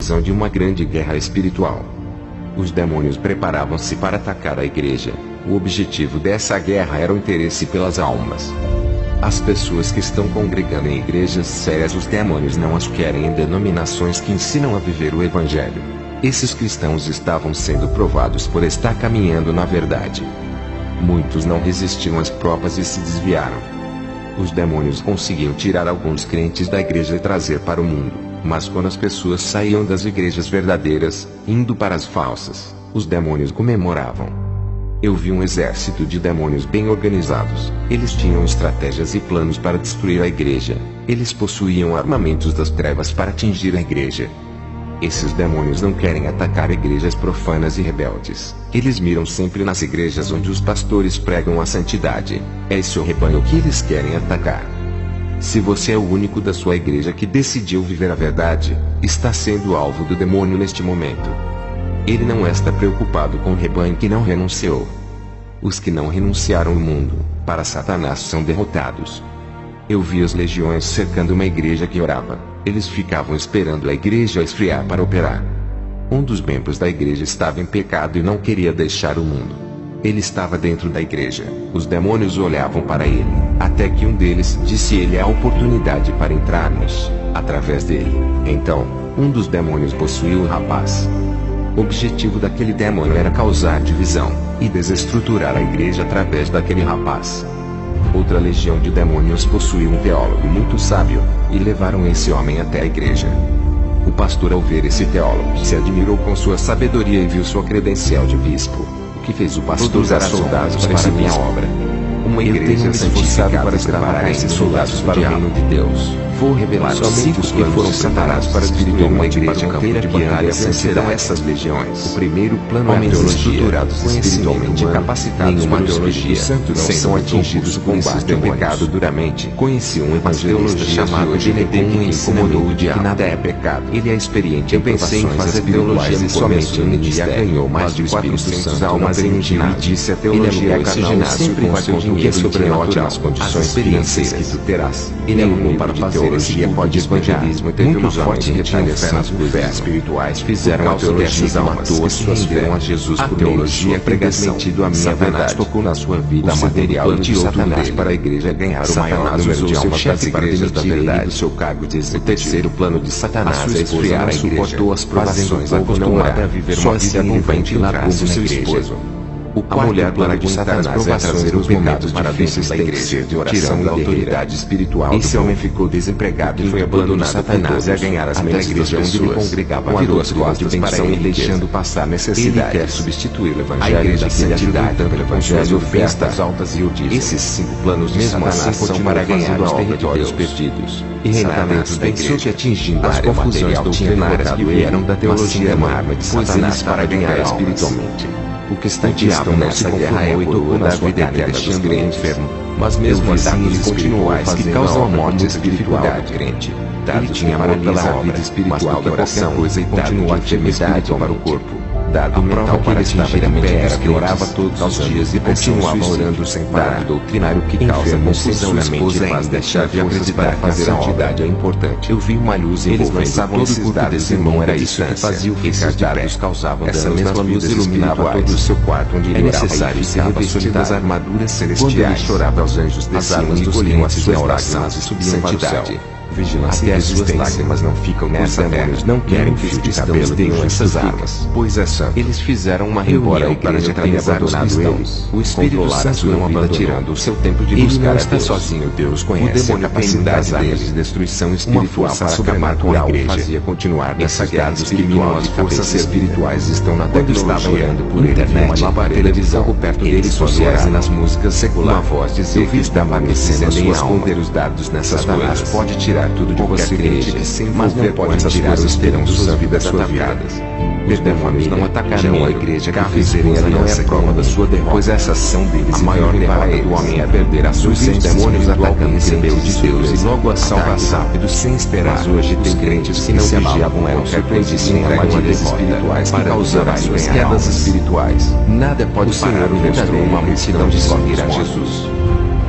visão de uma grande guerra espiritual. Os demônios preparavam-se para atacar a igreja. O objetivo dessa guerra era o interesse pelas almas. As pessoas que estão congregando em igrejas sérias, os demônios não as querem em denominações que ensinam a viver o evangelho. Esses cristãos estavam sendo provados por estar caminhando na verdade. Muitos não resistiram às provas e se desviaram. Os demônios conseguiam tirar alguns crentes da igreja e trazer para o mundo, mas quando as pessoas saíam das igrejas verdadeiras, indo para as falsas, os demônios comemoravam. Eu vi um exército de demônios bem organizados. Eles tinham estratégias e planos para destruir a igreja. Eles possuíam armamentos das trevas para atingir a igreja. Esses demônios não querem atacar igrejas profanas e rebeldes. Eles miram sempre nas igrejas onde os pastores pregam a santidade. É esse o rebanho que eles querem atacar. Se você é o único da sua igreja que decidiu viver a verdade, está sendo alvo do demônio neste momento. Ele não está preocupado com o rebanho que não renunciou. Os que não renunciaram ao mundo, para Satanás, são derrotados. Eu vi as legiões cercando uma igreja que orava. Eles ficavam esperando a igreja esfriar para operar. Um dos membros da igreja estava em pecado e não queria deixar o mundo. Ele estava dentro da igreja. Os demônios olhavam para ele, até que um deles disse: ele é a oportunidade para entrarmos, através dele. Então, um dos demônios possuiu o rapaz. O objetivo daquele demônio era causar divisão e desestruturar a igreja através daquele rapaz. Outra legião de demônios possuiu um teólogo muito sábio, e levaram esse homem até a igreja. O pastor, ao ver esse teólogo, se admirou com sua sabedoria e viu sua credencial de bispo. O que fez o pastor usar soldados para essa minha obra? Uma igreja santificada para preparar esses soldados para o reino de Deus. Vou revelar somente os que foram separados para destruir uma igreja inteira que anda e vencerão essas legiões. O primeiro plano é a teologia, espiritualmente capacitados pelo Espírito Santo, não são atingidos com esses do pecado duramente. Conheci um evangelista chamado Benedetto que incomodou o diabo, que nada é pecado. Ele é experiente em provações espirituais e somente um dia ganhou mais de 400 almas em um dia e disse: a teologia é carnal, sempre vai ter dinheiro sobrenatural, as condições financeiras que tu terás. Ele arrumou para fazer teologia pode evangelismo, teve uma forte retaliação nas coisas espirituais, fizeram a teologia, matou as suas renderam a Jesus por teologia é pregação. A minha verdade tocou na sua vida material de Satanás para a igreja ganhar o maior número de almas das igrejas da verdade do seu cargo de executivo. O terceiro plano de Satanás é esfriar a igreja, suportou as provações, acostumada a viver uma vida convente e largou seu esposo. A mulher para de Satanás é trazer os pecados para dentro da igreja de oração e autoridade espiritual. Esse homem ficou desempregado e foi abandonado. Satanás é ganhar as meias igreja onde ele congregava, virou as costas para ele, deixando passar necessidade. Ele quer substituir o evangelho da santidade pelo evangelho ofertas altas e odiosos. Esses 5 planos de Satanás são para ganhar os territórios perdidos e reinar dentro da igreja, que atingindo as confusões doutrinárias que vieram da teologia, uma arma de Satanás para ganhar espiritualmente. O que está nessa guerra é o tocou da vida eterna dos crentes enfermo, mas mesmo assim ele continuou que causam a morte espiritual do crente. Ele tinha amor pela vida espiritual da qualquer coisa e continuou a enfermidade para o corpo. Dado prova que ele estava em pé, era que orava todos os dias e continuava orando sem parar. Doutrinário que causa confusão na mente, mas deixar de acreditar que a santidade é importante. Eu vi uma luz e eles lançavam esses dados, irmão, era isso que fazia o ficar de pé. Essa mesma luz iluminava todo o seu quarto onde ele necessário se revestir das armaduras celestiais. Quando ele chorava aos anjos, as armas engoliam as suas lágrimas e subiam para o céu. Vigilância, até as suas lágrimas não ficam nessa terra. Não querem que os cristãos tenham essas armas, pois é santo. Eles fizeram uma reunião para neutralizar os cristãos. O Espírito Santo não abandonou, tirando o seu tempo de buscar a Deus sozinho. Deus conhece a capacidade deles de destruição espiritual para acabar com a igreja. Fazia continuar nessa guerra espiritual. As forças espirituais estão na tecnologia, orando por internet, na televisão, perto deles sociais e nas músicas seculares. Uma voz dizia que estava aquecendo em esconder os dados nessas coisas. Pode tirar tudo de você, crente, mas não pode tirar os terão suas vidas atacadas. Os demônios não atacarão a igreja que fizerem, ela não é a prova da sua derrota, pois essa ação deles. A maior derrota do homem é perder a sua vida. Os demônios atacam recebeu de Deus e logo a salvação rápido sem esperar. Hoje tem crentes que não vigiavam qualquer coisa e se armadilhas espirituais que causarão suas quedas espirituais. Nada pode parar o verdadeiro uma multidão de seguir a Jesus.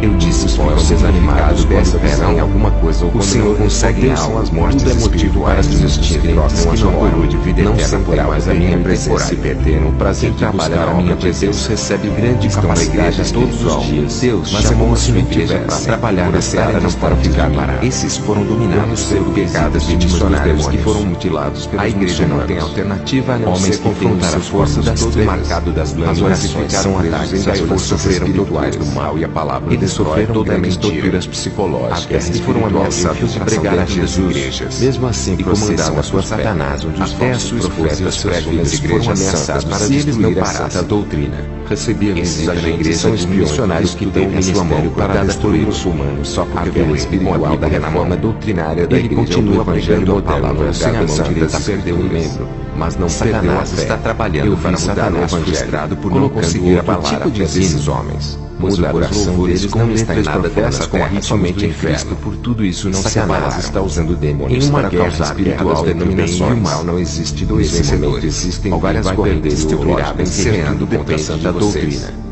Eu disse foram desanimados dessa visão em alguma coisa ou o Senhor consegue almas mortas espirituais desistirem que não coroa de vida eterna por mais a minha presença e perderam o prazer de trabalhar a minha presença. Deus recebe grande capacidade todos os dias. Deus chamou a sua igreja para trabalhar nessa área, não para ficar parada. Esses foram dominados pelo pecado de missionários que foram mutilados pelos muçulmanos. A igreja não tem alternativa a não ser confrontar as forças das trevas. As orações ficaram ataques às forças espirituais do mal e a palavra eles sofreram toda torturas psicológicas e foram ameaçados de pregar a Jesus. Mesmo assim comandavam por Satanás, onde os falsos profetas pregam nas igrejas ameaçadas para se eles não parassem a doutrina. Recebiam visita na igreja são os missionários que têm a sua mão para destruir os muçulmanos só porque a espiritual da reforma doutrinária da igreja continua pregando a palavra sem a mão direita perdeu um membro, mas não perdeu a fé. Está trabalhando para mudar o evangelho por não conseguir abalar a fé desses homens. Mudar o coração deles não está em nada dessa terra, somente em Cristo. Por tudo isso não Satanás está usando demônios para causar espiritual denominações. E o mal não existe dois vencedores. Existem várias correntes teológicas encerrando contra a santa doutrina.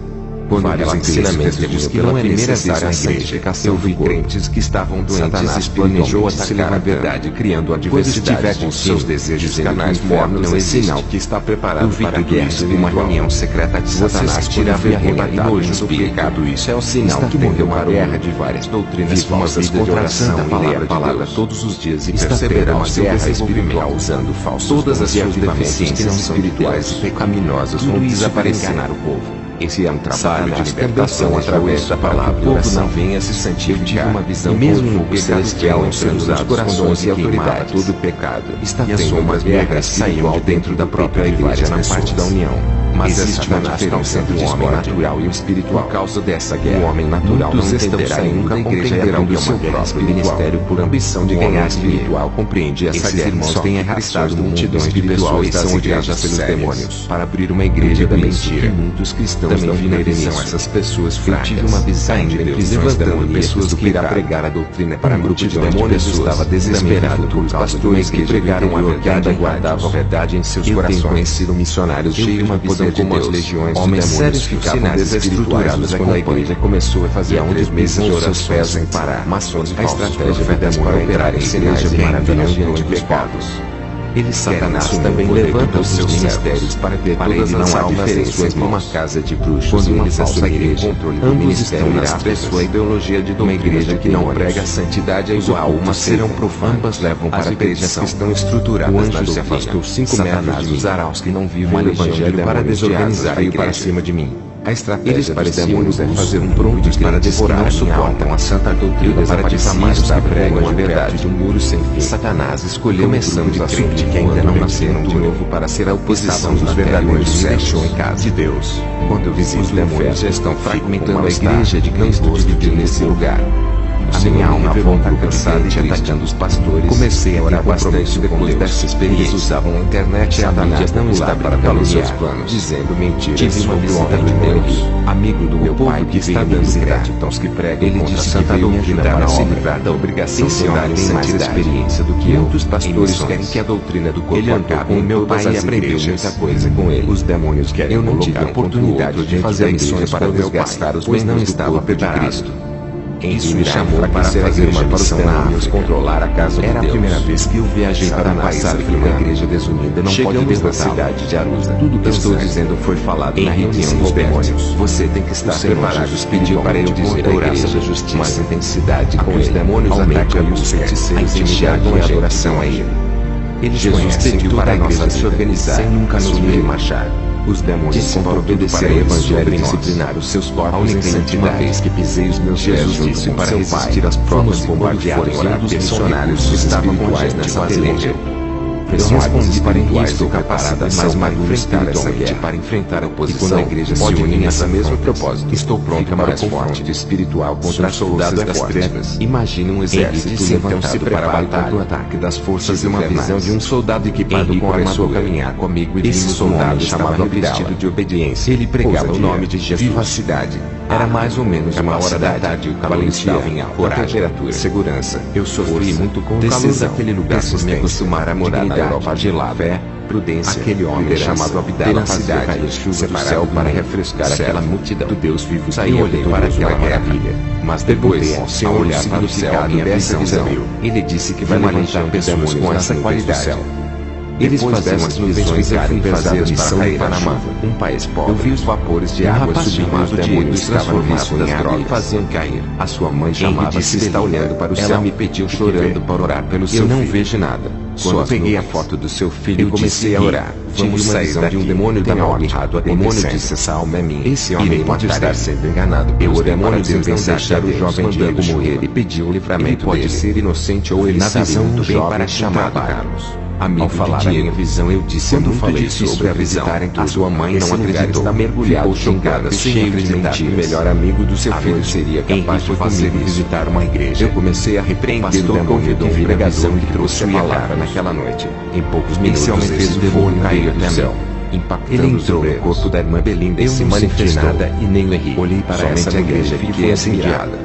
Quando os ensinamentos diz que não é necessária a santificação, eu vi crentes que estavam doentes. Satanás planejou atacar a verdade, criando a diversidade. Quando estiver com seus desejos canais mornos, não é sinal que está preparado para a guerra de uma reunião secreta de Satanás tira a vergonha e nojo do pecado. Isso é o sinal que morreu uma guerra de várias doutrinas falsas contra a santa palavra todos os dias e perseverar a guerra espiritual usando falsos. Todas as suas deficiências espirituais e pecaminosas vão desaparecer enganar o povo. Esse é um trabalho de libertação através da palavra. O povo não venha se santificar. Uma visão mesmo no celestial entrando nos corações e autoridade todo o pecado. E as sombras guerras saíam de dentro da própria igreja na parte da união. Mas existe uma diferença entre o homem natural e o espiritual. Por causa dessa guerra, o homem natural não entenderá e nunca compreenderá o seu próprio ministério por ambição de ganhar espiritual. Compreende essa guerra. Irmãos têm arrastado multidões de pessoas das igrejas pelos demônios para abrir uma igreja da mentira. Muitos cristãos não são essas pessoas fracas. Eu tive uma visão de Deus levantando pessoas que irá pregar a doutrina para um grupo de demônios. Estava desesperado por pastores que pregaram a verdade e guardavam a verdade em seus corações. Eu tenho conhecido missionários cheios de uma visão como as legiões de demônios ficavam desestruturados quando a igreja começou a fazer 3 meses de orações sem parar. Maçons a estratégia de demônios para operar em sinais de maravilha diante dos pecados. Satanás também levanta os seus ministérios para ver todas as almas em suas mãos. Uma casa de bruxos. Quando eles assumirem controle do ministério irá sua ideologia de uma igreja que não prega a santidade é igual. Uma serão profanas levam para a perdição. Estão estruturadas. O anjo se afastou 5 metros de usará os que não vivem o evangelho para desorganizar e para cima de mim. A estratégia dos demônios é fazer um prontos para devorar não suportam a santa doutrina para difamar os que pregam a verdade de um muro sem fim. Satanás escolheu começamos a crente que ainda não nasceram de novo para ser a oposição dos verdadeiros e deixou em casa de Deus. Quando eu visito os demônios já estão fragmentando a igreja de Cristo dividir nesse lugar. A minha alma volta cansada e atacando os pastores. Comecei a orar bastante depois dessa experiência. Eles usavam a internet e a mídia não está para caluniar, planos, dizendo mentiras. Tive uma visita de Deus, amigo do meu pai que está dando créditos que pregam. Ele disse que veio me ajudar para se livrar da obrigação de dar mais experiência do que eu. Muitos pastores querem que a doutrina do corpo acabe com meu pai e aprendeu muita coisa com ele. Os demônios querem eu não tive a oportunidade de fazer missões para desgastar os pois não estava preparado. Isso me chamou para fazer uma missão na África, controlar a casa de Deus. Era a primeira vez que eu viajei para um país africano. Uma igreja desunida não pode ver na cidade de Arusa. Tudo que estou dizendo foi falado na reunião dos demônios. Você tem que estar preparado. Pediu para eu dizer a igreja da justiça. Mais intensidade com os demônios atacam os feiticeiros e enxergam a adoração a ele. Jesus pediu para a igreja se organizar sem nunca nos ver marchar. Os demônios compram tudo para o evangelho e disciplinar os seus corpos em santidade. Uma vez que pisei os meus pés disse para resistir às provas bombardeados um dos missionários que estavam espirituais nessa peleja. Eu respondi para que estou capacitada mais maduros espiritualmente para enfrentar a oposição. E quando a igreja se une nessa mesmo propósito, estou pronta para o confronto espiritual contra as forças das trevas. Imagine um exército levantado para batalhar o ataque das forças e uma visão de um soldado equipado com armadura caminhar comigo e esse soldado chamado vestido de obediência. Ele pregava o nome de Jesus. Vivacidade. Era mais ou menos uma hora da tarde e o calor estava em alta temperatura. Segurança. Eu sofri muito com o calor daquele lugar por me acostumar a morar na Europa gelada. prudência. Aquele homem chamado Abdala fazia cair chuva do céu para refrescar aquela multidão. Do Deus vivo saía olhei para aquela maravilha. Mas depois, ao olhar para o céu dessa visão, ele disse que vai levantar pessoas com essa qualidade. Eles faziam as visões ficarem pesadas para cair na chuva. Um país pobre. Eu vi os vapores de água subindo e os demônios transformados das drogas e faziam cair. A sua mãe chamava-se está olhando para o céu. Ela me pediu chorando para orar pelo seu filho. Eu não vejo nada. Quando peguei a foto do seu filho e comecei a orar. Vamos sair daqui. Um demônio tem algo errado. O demônio disse: essa alma é minha. Esse homem pode estar sendo enganado. Eu orei para Deus não deixar o jovem Diego morrer e pedi o livramento dele. Pode ser inocente ou ele sabe muito bem para chamar Carlos. Ao falar a minha visão, eu disse: quando falei sobre a visitarem a sua mãe não acreditou, está mergulhado, chocada, cheia de mentiras. O melhor amigo do seu filho seria capaz de fazer visitar uma igreja. Eu comecei a repreender o demônio do pregador que trouxe a palavra naquela noite. Em poucos minutos esse fez o demônio cair do céu, impactando ele entrou no corpo da irmã Belinda e se manifestou. Nada e nem errei. Olhei para essa igreja e fiquei admirada.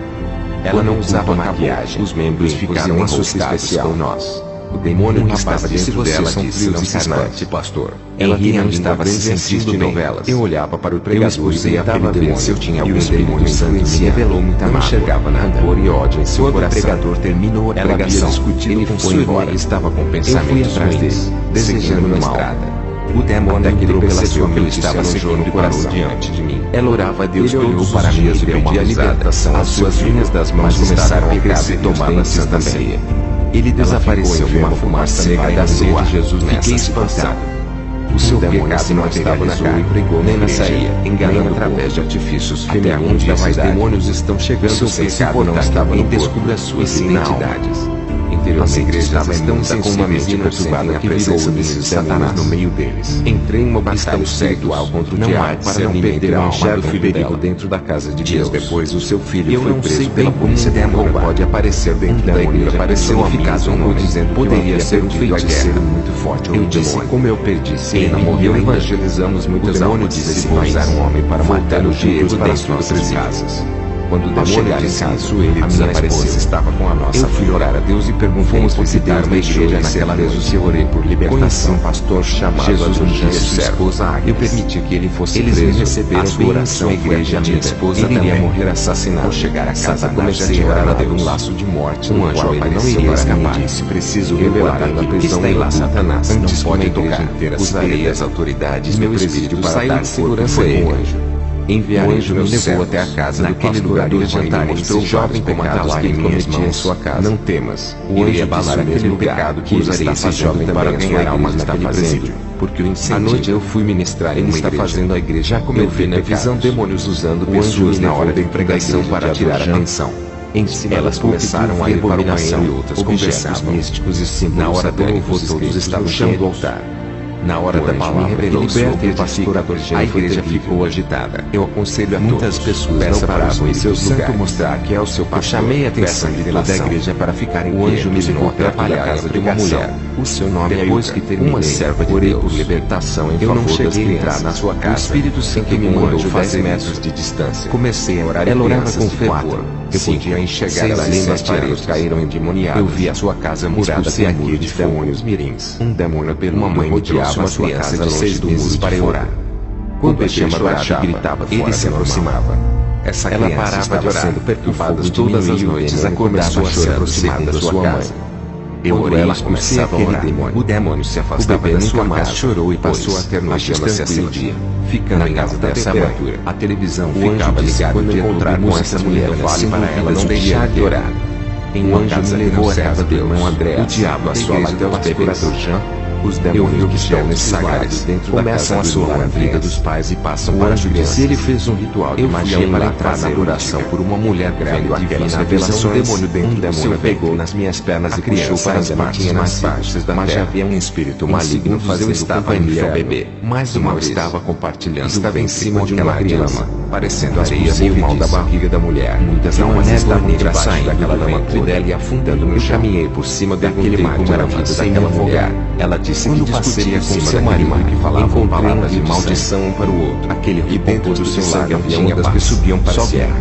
Ela não usava maquiagem. Os membros ficaram assustados com nós. O demônio que estava dentro dela disse: não se espante, pastor. Ela não estava se sentindo novelas. Eu olhava para o pregador e tentava ver se eu tinha algum demônio santo. Se revelou muita mágoa, enxergava rancor e ódio em seu coração. Quando o pregador terminou a pregação, ele foi embora e estava com pensamentos ruins, desejando na estrada. O demônio entrou pela sua mente, estava no coração diante de mim. Ela orava a Deus todos os dias e pedia libertação. As suas unhas das mãos começaram a crescer e tomava a Santa Ceia. Ele desapareceu como uma fumaça negra da ceia de Jesus. Fiquei espantado. O seu pecado não estava na carne, nem na saía, enganando através de artifícios femininos da vaidade. Os demônios estão chegando. Seu pecado não estava no corpo, as suas identidades. As igrejas estão com uma mente perturbada que virou o Satanás no meio deles. Entrei em uma batalha espiritual contra o diabo para não perder a enxergo perigo dentro da casa de Deus. Depois o seu filho foi preso pela polícia. Demônio pode aparecer dentro da igreja. Apareceu eficaz um nome dizendo poderia ser um feiticeiro muito forte. Eu disse: como eu perdi Serena morreu. Evangelizamos muitas almas. Disse: vou usar um homem para matar o Diego para as nossas casas. Quando o demônio disse isso, ele desapareceu. Estava com a nossa. Eu fui orar a Deus e perguntamos por visitar uma igreja naquela vez. Eu orei por libertação. Um pastor chamado Jesus e sua esposa. Eu permiti que ele fosse preso. Eles me receberam sua oração. A igreja, minha esposa, ele iria morrer assassinado. Ao chegar a casa, comecei a orar a Deus. Um laço de morte. Um anjo não iria escapar. Disse: preciso revelar na prisão que está lá Satanás. Antes não pode tocar. Usarei as autoridades meu espírito para dar segurança a ele. Enviarei o meu levou até a casa naquele lugar e jantar e mostrou jovem pecados que ele cometia em sua casa. Não temas, o anjo abalar aquele pecado que usarei esse jovem para ganhar almas naquele presídio, porque o incêndio. À noite eu fui ministrar em uma igreja. Fazendo a igreja como eu vi na visão demônios usando pessoas na hora da pregação para tirar a atenção. Elas começaram a ir para o banheiro e outras objetos místicos e símbolos. Na hora do louvor todos estavam no chão do altar. Na hora da palavra ele liberta e pastorador. A igreja ficou agitada. Eu aconselho a muitas pessoas não paravam em seus lugares. Mostrar que é o seu pastor. Chamei a atenção da igreja para ficar em pé. O anjo me levou até a casa de uma mulher. O seu nome é depois que terminei, uma serva de Deus, por libertação em eu não cheguei a entrar na sua casa. O Espírito Santo me mandou 10 metros de distância. Comecei a orar. Ela orava com fervor. Eu podia enxergar ela além das paredes caíram endemoniadas. Eu vi a sua casa murada por de demônios mirins. Um demônio pelo uma mãe odiava uma criança de 6 meses para orar. Quando ele chorava e gritava, ele se aproximava. Ela parava de orar, sendo perturbada todas as noites, acordava a chorar aproximada da sua mãe. Eu orei, ela começava a orar. O demônio se afastava da sua casa, chorou e passou a ter noites tranquilas. Ficando em casa dessa aventura, a televisão ficava ligada quando encontrar com essa mulher. Fale para ela não deixar de orar. Em uma casa me levou a casa do irmão André. O diabo assola até o pastorador Jean. Os demônios que estão nesses sagrados começam a solar a vida dos pais e passam para as crianças. Ele fez um ritual de magia para entrar na oração por uma mulher grávida. Aquelas revelações, um demônio pegou nas minhas pernas e puxou para as partes mais baixas da terra. Havia um espírito maligno fazendo estava em o bebê. Mas o mal estava compartilhando. Estava em cima de uma criança, parecendo areia movida da barriga da mulher. Muitas almas estavam saindo daquela lama dela e afundando no chão. Caminhei por cima daquele mar de maravilha daquela mulher. Ela disse quando discutia com seu marido que falava palavras de maldição um para o outro. Aquele rio dentro do seu lado havia ondas que subiam para a serra.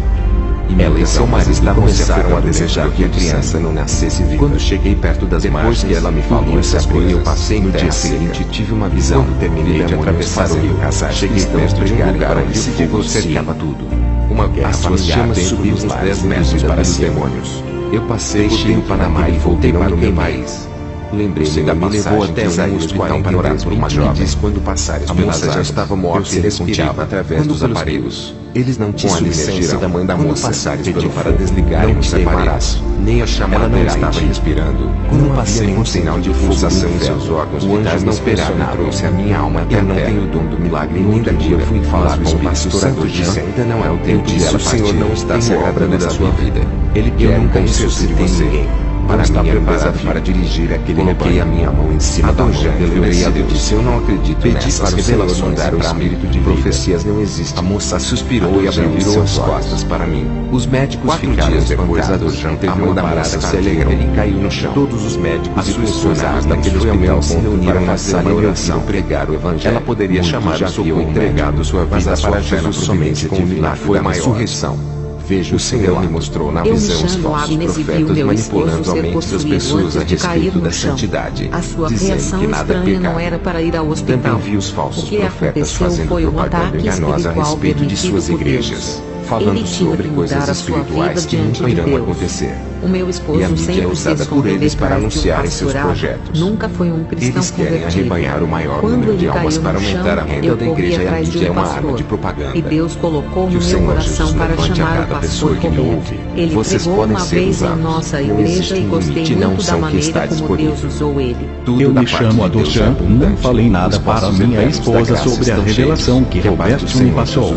Ela e seu marido começaram a desejar que a criança não nascesse viva. Quando cheguei perto das margens, que ela me falou essas coisas, eu passei no dia seguinte tive uma visão. Quando terminei de atravessar o rio, cheguei perto de um lugar onde o fogo cercava tudo. Uma guerra familiar subiu uns 10 metros para os demônios. Eu passei por dentro do Panamá e voltei para o meu país. Lembrei-me da passagem levou até um hospital para orar por uma jovem. Quando passares a moça já estava morta e respirava através dos aparelhos. Eles não tinham a licença da mãe da moça. Pedi para desligarem os aparelhos. Nem a chamada ela não estava respirando. Quando não havia nenhum sinal de pulsação em seus órgãos, o anjo não esperava trouxe a minha alma até a terra. Eu não tenho o dom do milagre nem da cura. Eu fui falar com o pastor Santo disse ainda não é o tempo de ela partir. O Senhor não está se agradando da sua vida. Ele quer nunca ressuscite você. Para minha preparado para dirigir aquele coloquei a minha mão em cima da mão lembrei a Deus. Disse eu não acredito nessas revelações para o espírito de profecias não existe. A moça suspirou e abriu as costas para mim. Os médicos ficaram depois a Dojão teve uma parada se alegrou. Ele caiu no chão. Todos os médicos e funcionários daquele hospital se reuniram para fazer uma oração pregar o evangelho. Ela poderia chamar o socorro entregado sua vida para Jesus somente com o milagre foi a ressurreição. Vejo o Senhor me mostrou na visão os falsos profetas manipulando a mente das pessoas a respeito da santidade, dizendo que nada é pecado. Não era para ir ao hospital. Também vi os falsos profetas fazendo propaganda enganosa a respeito de suas igrejas, falando sobre coisas espirituais que nunca irão acontecer. O meu esposo e a mídia é usada por eles para anunciarem seus projetos. Nunca foi um cristão eles querem arrebanhar o maior número de almas para aumentar a renda da igreja e a mídia é uma arma de propaganda. E Deus colocou no meu coração para chamar o pastor Roberto. Ele pregou uma vez em nossa igreja e gostei muito da maneira como Deus usou ele. Eu me chamo Adorjan, não falei nada para minha esposa sobre a revelação que Roberto me passou.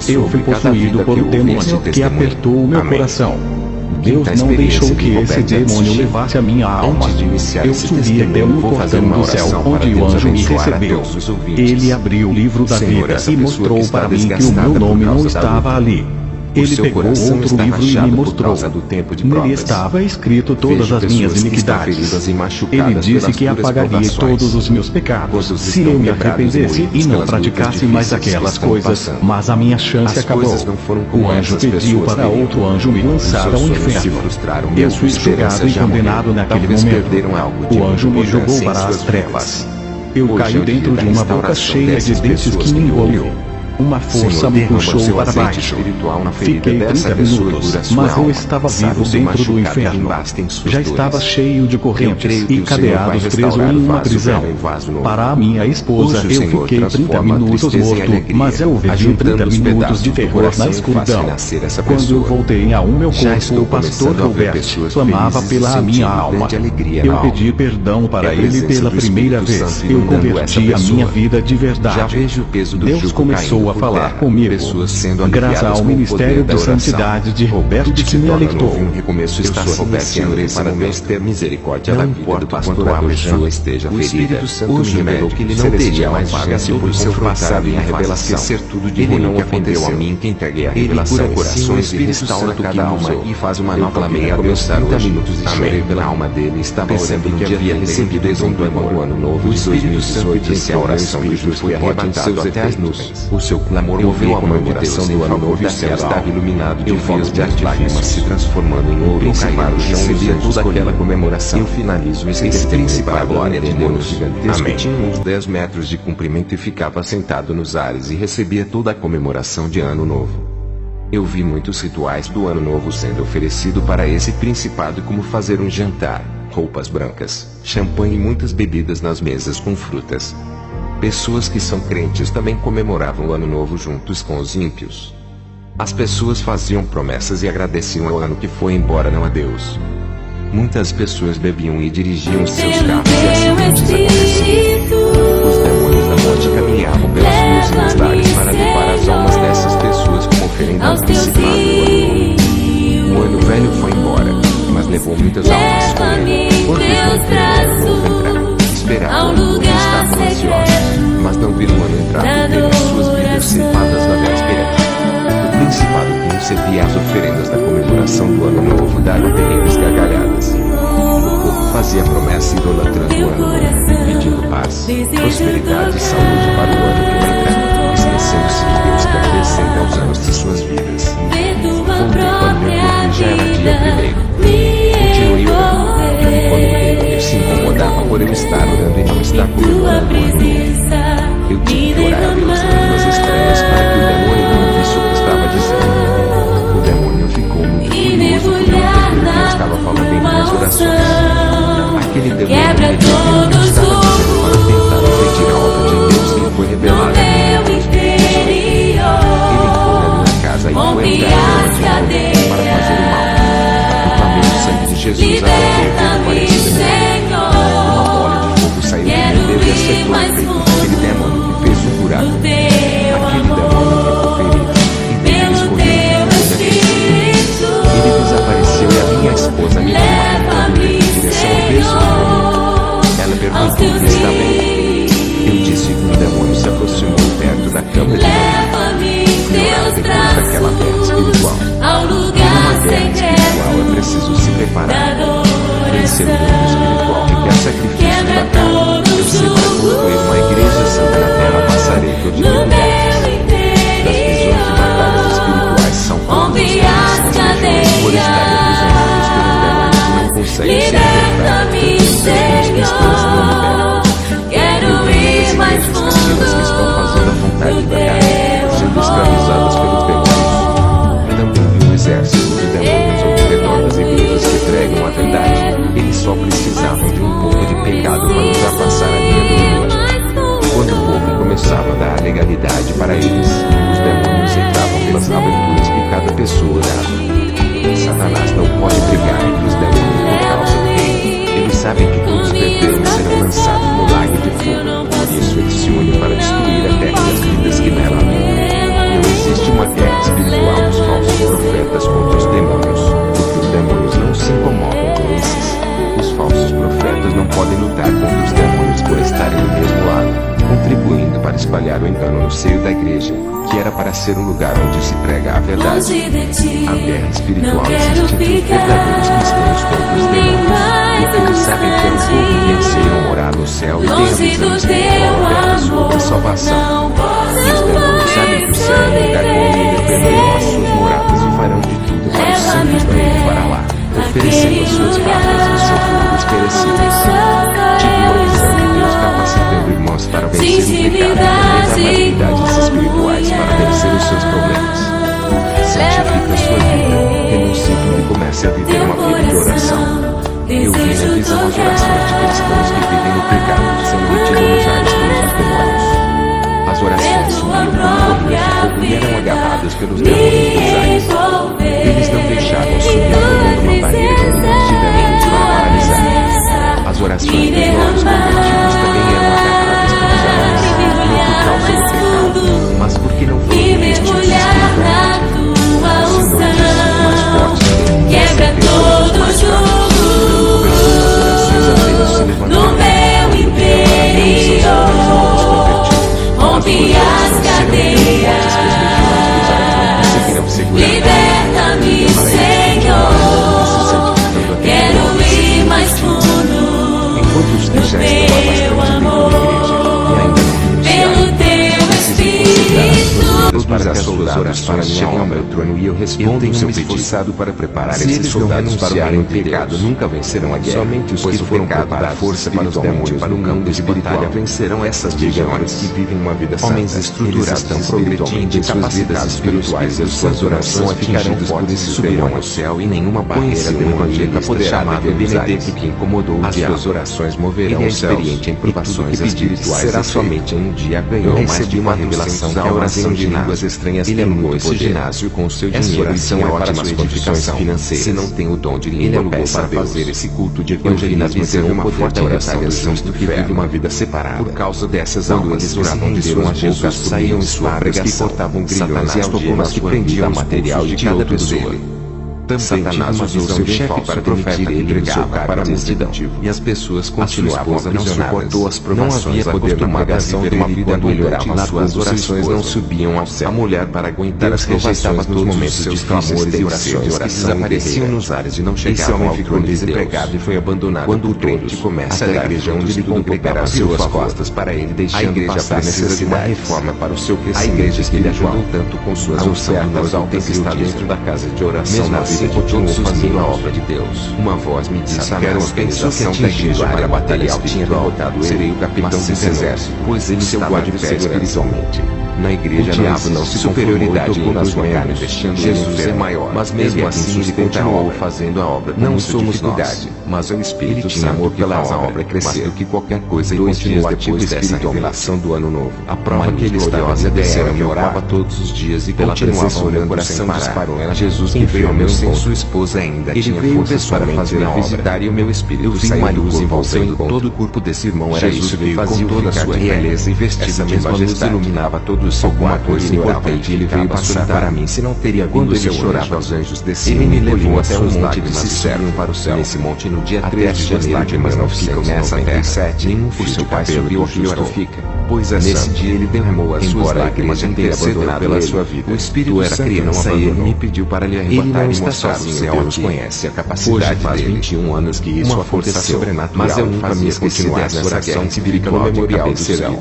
Eu fui possuído por um demônio que apertou o meu coração. Deus não deixou que esse demônio levasse a minha alma. Eu subi até um portão do céu, onde o anjo me recebeu. Ele abriu o livro da vida e mostrou para mim que o meu nome não estava ali. Ele pegou outro livro e me mostrou. Nele estava escrito todas as minhas iniquidades. Ele disse que apagaria todos os meus pecados se eu me arrependesse e não praticasse mais aquelas coisas, mas a minha chance acabou. O anjo pediu para outro anjo me lançar ao inferno. Eu fui julgado e condenado naquele momento. O anjo me jogou para as trevas. Eu caí dentro de uma boca cheia de dentes que me engoliu. Uma força me puxou para baixo. Fiquei 30 minutos, mas eu estava vivo dentro do inferno. Já estava cheio de correntes e cadeados preso em uma prisão. Para a minha esposa, eu fiquei 30 minutos morto, mas eu vivi 30 minutos de terror na escuridão. Quando eu voltei ao meu corpo, o pastor Robert clamava pela minha alma. Eu pedi perdão para ele pela primeira vez. Eu converti a minha vida de verdade. Deus começou a falar comigo, graças ao ministério da santidade de Roberto que me alertou. Um recomeço está se iniciando para Deus ter misericórdia da vida do pastor a pessoa esteja ferida. O anjo revelou que ele não teria mais chance por seu passado e a revelação. Esquecer tudo de ruim que aconteceu a mim que entreguei a revelação. Ele cura corações e restaura cada alma e faz uma nova vida. Começar 30 minutos e chorei pela alma dele. Estava pensando que havia recebido o ano novo de 2018 e a oração do justo foi arrebatado até as nuvens. O seu clamor moveu a comemoração do ano novo da céu estava iluminado de fogos de artifício se transformando em ouro e cair no chão e toda aquela comemoração. Eu finalizo esse principal glória de Deus gigantesco tinha uns 10 metros de comprimento e ficava sentado nos ares e recebia toda a comemoração de ano novo. Eu vi muitos rituais do ano novo sendo oferecido para esse principado, como fazer um jantar, roupas brancas, champanhe e muitas bebidas nas mesas com frutas. Pessoas que são crentes também comemoravam o ano novo juntos com os ímpios. As pessoas faziam promessas e agradeciam ao ano que foi embora, não a Deus. Muitas pessoas bebiam e dirigiam os seus carros e assim acontecia. Os demônios da morte caminhavam pelas ruas e nos lares para levar as almas dessas pessoas como oferenda antecipada do ano novo. O ano velho foi embora, mas levou muitas almas com ele. Quantos não viram o ano novo entrar? Esperavam o ano novo e estavam ansiosos, mas não viram o ano entrar e viram suas vidas ceifadas na véspera. O principado que recebia as oferendas da comemoração do ano novo dava terríveis gargalhadas. O povo fazia promessa idolatrando o ano novo, pedindo paz, prosperidade e saúde para o ano que vai entrar, esquecendo-se que Deus quer acrescentar aos anos de suas vidas. Voltei para por eu estar orando e não estar comemorando o ano novo. Eu tive que orar pelas línguas estranhas para que o demônio não visse o que estava dizendo. O demônio ficou muito furioso por não entender o que eu estava falando em minhas orações. Aquele demônio me disse o que eu estava dizendo para tentar impedir a obra de Deus que foi revelada a mim. Ele entrou na minha casa e foi entrar para fazer o mal. Eu clamei o sangue de Jesus até o para esse demônio. Uma bola de fogo saiu de meu dedo e acertou o peito daquele demônio que fez um buraco. Aquele demônio ficou ferido e dele escorreu um sangue. Ele desapareceu e a minha esposa me viu apontando em direção ao berço do demônio. Ela perguntou: está bem? Eu disse que o demônio se aproximou perto da cama de Maria. Depois daquela guerra espiritual. Numa guerra espiritual é preciso se preparar. Vencer o mundo espiritual requer sacrifício da carne. Eu sei para construir uma igreja santa na terra passarei por dificuldades. Das prisões de batalhas espirituais são todos os crentes por estarem aprisionados pelos demônios e não conseguem se libertar. Os cristãos não libertam. Eu vejo das igrejas cativas que estão fazendo a vontade da carne, sendo escravizadas pelos demônios. Também vi um exército de demônios ao redor das igrejas que pregam a verdade. Eles só precisavam de um pouco de pecado para ultrapassar a linha do limite. Quando o povo começava a dar legalidade para eles, os demônios entravam pelas aberturas que cada pessoa dava. Satanás não pode brigar entre os demônios por causa do reino. Eles sabem que todos perderam e serão lançados no lago de fogo. Por isso eles se unem para destruir a terra e as vidas que nela habitam. Não existe uma guerra espiritual dos falsos profetas contra os demônios, porque os demônios não se incomodam com esses. Os falsos profetas não podem lutar contra os demônios por estarem do mesmo lado, contribuindo para espalhar o engano no seio da igreja, que era para ser um lugar onde se prega a verdade. A guerra espiritual existe entre os verdadeiros cristãos contra os demônios, porque eles sabem que é um povo que anseiam morar no céu e tem a visão espiritual sobre a salvação. E os demônios sabem que o céu é um lugar onde eles perderão as suas moradas e farão de tudo para os santos não irem para lá, oferecendo as suas pragas e os seus mundos perecíveis. Tive uma visão de Deus capacitando irmãos para vencer o pecado e das habilidades espirituais para vencer os seus problemas. Santifique a sua vida, renuncie tudo e comece a viver uma vida de oração. Eu vi na visão as orações de cristãos que vivem no pecado, sendo metidos nos ares pelos demônios. As orações subiam como bolinhas de fogo e eram agarradas pelos demônios dos ares. Eles não deixavam subir colocando uma barreira decididamente para paralisar. As orações dos novos convertidos também eram agarradas pelos ares, não por causa do pecado, mas porque não foram revestidos espiritualmente. O Senhor disse os mais fortes quebra todos os jogos. As orações apenas se levantaram no meu interior. Rompe as cadeias, liberta-me, Senhor. Quero ir mais fundo. Enquanto os cristãos estão há bastante tempo na igreja e ainda não pelo teu Espírito. para que as suas orações cheguem ao meu trono e eu respondo em seu pedido para preparar esses soldados para o pecado. Nunca vencerão a guerra. Somente os que foram preparados força para os demônios para o campo de batalha vencerão essas legiões que vivem uma vida santa. Homens estruturados estão progredindo em suas vidas espirituais e suas orações ficarão fortes e subirão ao céu e nenhuma barreira demoníaca poderá Benedetto que incomodou as suas orações moverão o céu. Experiente em provações espirituais será somente em um dia ganhou mais de uma revelação que a oração de línguas estranhas ele alugou esse ginásio com o seu dinheiro e são ótimas edificação financeiras. Se não tem o dom de língua para fazer esse culto de evangelismo ter uma forte oração dos santos que vive uma vida separada. Por causa dessas almas eles oravam de suas bocas saíam espargas que cortavam grilhões e algemas que prendiam material de cada pessoa. Também Satanás usou seu chefe para demitir ele pregava para a multidão. E as pessoas continuavam aprisionadas. Não suportou as provações, não havia poder na pregação de uma vida quando ele orava. Suas orações não subiam ao céu. A mulher para aguentar as rejeitava nos momentos seus clamores e orações que desapareciam nos ares e não chegavam ao trono desempregado e foi abandonado. Quando o crente começa a igreja onde ele congregava suas costas para ele deixando passar necessidade de uma reforma para o seu crescimento. A igreja que lhe ajudou tanto com suas ofertas altas está dentro da casa de oração na vida assim continuou fazendo a obra de Deus. Uma voz me disse que era uma organização da igreja para a batalha tinha derrotado ele. Serei o capitão desse exército, pois ele estava de pé espiritualmente. Na igreja o diabo não se superioridade com as membros, Jesus é maior, mas mesmo assim ele continuou fazendo a obra. Não somos nós, mas o Espírito tinha amor pela obra crescer do que qualquer coisa. E 2 dias depois dessa revelação do ano novo, a prova que ele estava descendo que orava todos os dias e continuava orando sem parar. Era Jesus que veio ao meu sem sua esposa ainda tinha forças para fazer a visitar e o meu espírito saiu uma luz envolvendo todo o corpo desse irmão. Era isso que fazia toda a sua realeza e vestida de majestade iluminava todo alguma coisa importante ele veio passar para mim. Se não teria quando ele chorava, os anjos desciam. Ele me levou até um monte de cisterna para o céu. Nesse monte no dia 3 de janeiro, mas não ficam nessa terra. Nenhum fio de cabelo do justo fica, pois nesse dia ele derramou as suas lágrimas e intercedeu pela sua vida. O Espírito era criança e ele me pediu para lhe arrebatar e mostrar o seu Deus conhece a capacidade dele. Faz 21 anos que isso aconteceu, mas eu nunca me esqueci dessa oração espiritual memorial do céu.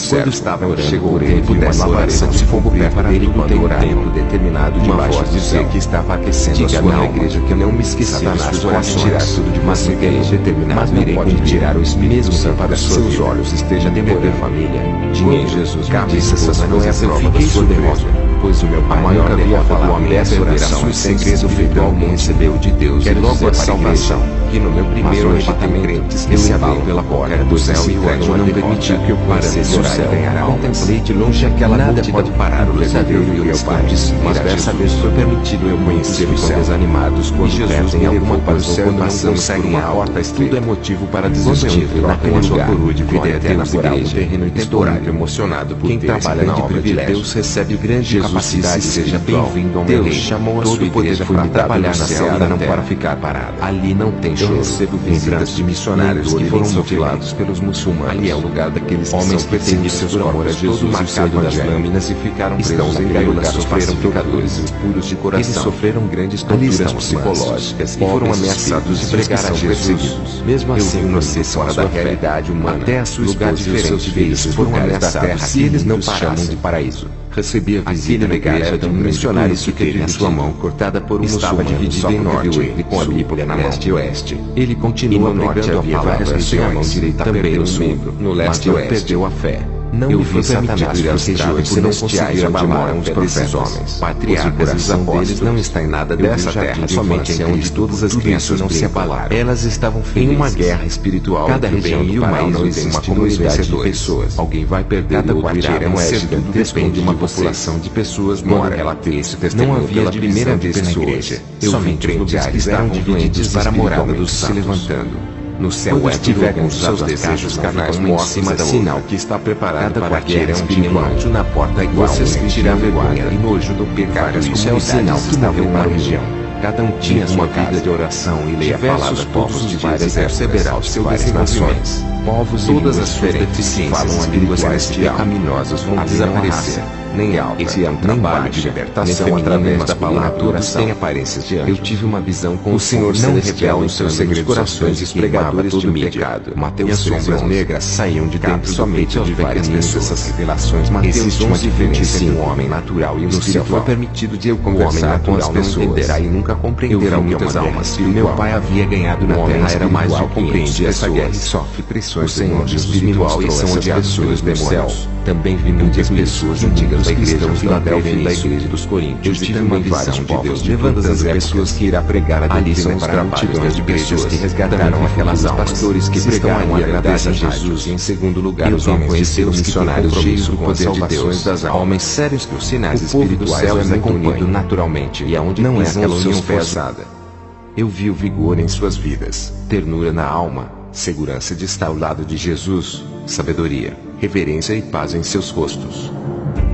Quando estava orando, chegou o tempo dessa oração de fogo perto dele quando orar tempo determinado de uma voz dizer que estava aquecendo a sua igreja que não me esqueci Satanás pode tirar tudo de uma igreja determinada, mas não pode tirar o Espírito mesmo sem para seus olhos esteja demorando família, dinheiro, Jesus, cabeça, essas não é a prova da sua derrota, pois o meu pai maior derrota do homem é perder a sua segredo feito alguém recebeu de Deus e logo a salvação, que no meu primeiro editamento recebeu pela porta do céu e o anjo não permitiu que eu conhecesse contemplei de longe aquela multidão pode parar o verdadeiro e o meu pai, mas dessa vez foi permitido eu conhecer os céus desanimados quando perdem alguma coisa quando não conseguem a porta. Tudo é motivo para desistir naquele lugar de vida eterna por algo terreno e temporário emocionado por quem trabalha na obra de Deus recebe grande capacidade. Seja bem-vindo ao meu reino. Chamou todo o poder para trabalhar na seara não para ficar parado. Ali não tem choro. Eu recebo visitas de missionários que foram mutilados pelos muçulmanos. Ali é o lugar daqueles homens perseguidos por amor a Jesus e saindo das lâminas e ficaram presos em gaiolas, sofreram pecadores impuros de coração. Eles sofreram grandes torturas psicológicas e foram ameaçados de pregar a Jesus. Mesmo assim, inocentes fora da realidade humana, até a sua lugar diferente deles foram ameaçados se eles não parassem de paraíso. Recebi a visita da igreja de um missionário que teve a sua mão cortada por um muçulmano. Estava dividido em norte e com a Bíblia na leste e oeste. Ele continua pregando a palavra sem a mão direita também no sul, no leste e oeste. Perdeu a fé. Não eu vi Satanás ir às regiões por não conseguir abalar os profetas homens. Patriarcas e apóstolos não está em nada dessa terra, somente em onde todas as crianças não se abalaram. Elas estavam felizes. Em uma guerra espiritual, cada região e o mal não existe uma comunidade de pessoas. Alguém vai perder cada quarteira tudo depende de uma população de pessoas mora. Ela tem esse testemunho. Não havia primeira vez na igreja. Somente os lugares eram divididos para a morada dos santos. Se levantando. No céu estiver com seus desejos carnais mostra sinal que está preparado para a guerra espiritual. Na porta igual você sentirá vergonha e nojo do pecado. Isso é o sinal que estava em uma região. Cada um tinha sua vida de oração e leia a palavra todos os dias e perceberá os seus desenvolvimentos. Povos e todas as deficiências falam a línguas pecaminosas vão desaparecer. Nem alta, esse é um trabalho de libertação através da palavra oração. Tem aparências de anjo. Eu tive uma visão com o Senhor não revela os seus segredos corações e os pregadores do pecado. Mateus 13 sombras negras saíam de dentro somente de várias pessoas. Essas revelações Mateus 11 25 um homem natural e no céu foi permitido de eu conversar com as pessoas. Não entenderá e nunca compreenderá o que muitas almas que meu pai havia ganhado na terra era mais do que compreende essa guerra e sofre pressões. O Senhor espiritual e são odiados pelos demônios. Também vi muitas pessoas antigas da igreja de Filadélfia e da igreja dos Coríntios. Eu tive uma visão de Deus levantando as pessoas que irá pregar a doutrina para multidões de pessoas que resgataram aquelas almas. Pastores que pregaram a verdade a Jesus e em segundo lugar os homens de seus missionários cheios do poder de Deus das almas. Homens sérios que os sinais espirituais é acompanham naturalmente e aonde não é aquela união forçada. Eu vi o vigor em suas vidas, ternura na alma, segurança de estar ao lado de Jesus, sabedoria, reverência e paz em seus rostos.